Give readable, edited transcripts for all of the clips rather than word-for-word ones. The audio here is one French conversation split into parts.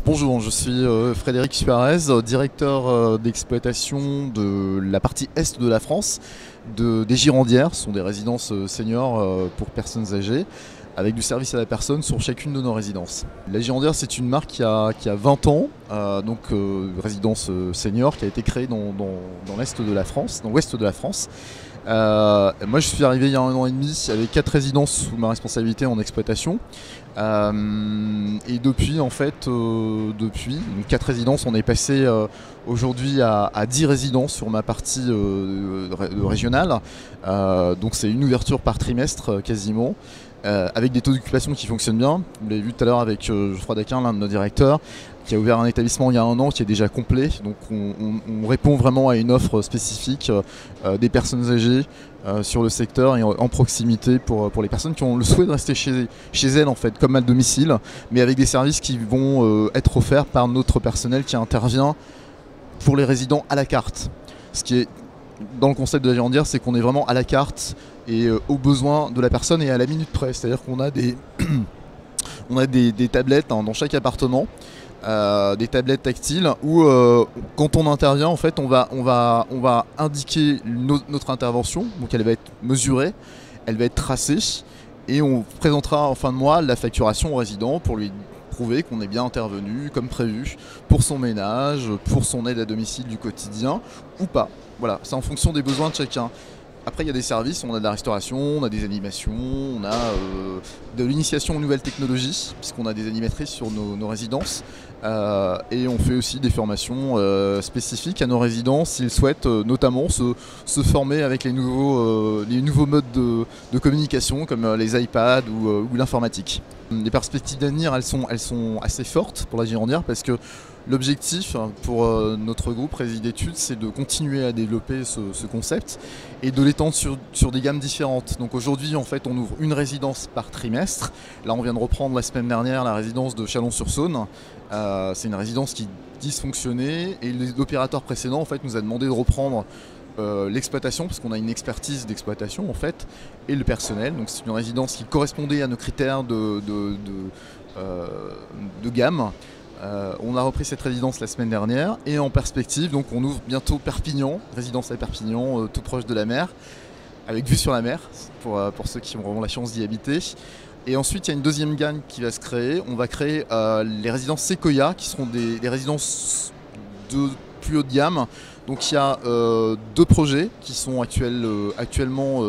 Bonjour, je suis Frédéric Suarez, directeur d'exploitation de la partie est de la France, des Girondières. Ce sont des résidences seniors pour personnes âgées, avec du service à la personne sur chacune de nos résidences. La Girondière, c'est une marque qui a 20 ans, résidence senior qui a été créée dans l'est de la France, dans l'ouest de la France. Moi je suis arrivé il y a 1 an et demi avec 4 résidences sous ma responsabilité en exploitation. Et depuis en fait, depuis 4 résidences, on est passé aujourd'hui à 10 résidences sur ma partie régionale. Donc c'est une ouverture par trimestre quasiment. Avec des taux d'occupation qui fonctionnent bien. Vous l'avez vu tout à l'heure avec Geoffroy Daquin, l'un de nos directeurs, qui a ouvert un établissement il y a 1 an qui est déjà complet. Donc on répond vraiment à une offre spécifique des personnes âgées sur le secteur et en proximité pour les personnes qui ont le souhait de rester chez elles en fait, comme à domicile, mais avec des services qui vont être offerts par notre personnel qui intervient pour les résidents à la carte. Ce qui est dans le concept de la Girondière, c'est qu'on est vraiment à la carte et aux besoins de la personne et à la minute près. C'est-à-dire qu'on a des tablettes dans chaque appartement, des tablettes tactiles où quand on intervient, en fait, on va indiquer notre intervention. Donc elle va être mesurée, elle va être tracée et on présentera en fin de mois la facturation au résident pour lui prouver qu'on est bien intervenu comme prévu pour son ménage, pour son aide à domicile du quotidien ou pas. Voilà, c'est en fonction des besoins de chacun. Après, il y a des services, on a de la restauration, on a des animations, on a de l'initiation aux nouvelles technologies, puisqu'on a des animatrices sur nos résidences. Et on fait aussi des formations spécifiques à nos résidents s'ils souhaitent notamment se former avec les nouveaux modes de communication comme les iPads ou l'informatique. Les perspectives d'avenir, elles sont assez fortes pour la Girondière parce que l'objectif pour notre groupe Rési d'études, c'est de continuer à développer ce concept et de l'étendre sur des gammes différentes. Donc aujourd'hui, en fait, on ouvre une résidence par trimestre. Là, on vient de reprendre la semaine dernière la résidence de Chalon-sur-Saône. C'est une résidence qui dysfonctionnait et l'opérateur précédent, en fait, nous a demandé de reprendre l'exploitation, parce qu'on a une expertise d'exploitation en fait, et le personnel. Donc c'est une résidence qui correspondait à nos critères de gamme. On a repris cette résidence la semaine dernière et en perspective, donc on ouvre bientôt Perpignan, résidence à Perpignan, tout proche de la mer, avec vue sur la mer, pour ceux qui ont vraiment la chance d'y habiter. Et ensuite, il y a une deuxième gamme qui va se créer. On va créer les résidences Sequoia, qui seront des résidences de plus haut de gamme. Donc il y a 2 projets qui sont actuellement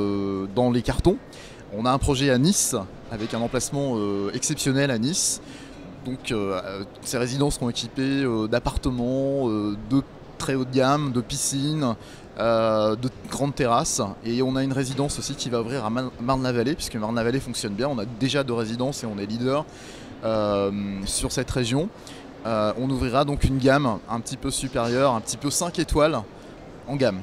dans les cartons. On a un projet à Nice, avec un emplacement exceptionnel à Nice. Donc ces résidences seront équipées d'appartements, de très haut de gamme, de piscines, de grandes terrasses. Et on a une résidence aussi qui va ouvrir à Marne-la-Vallée, puisque Marne-la-Vallée fonctionne bien. On a déjà 2 résidences et on est leader sur cette région. On ouvrira donc une gamme un petit peu supérieure, un petit peu 5 étoiles en gamme.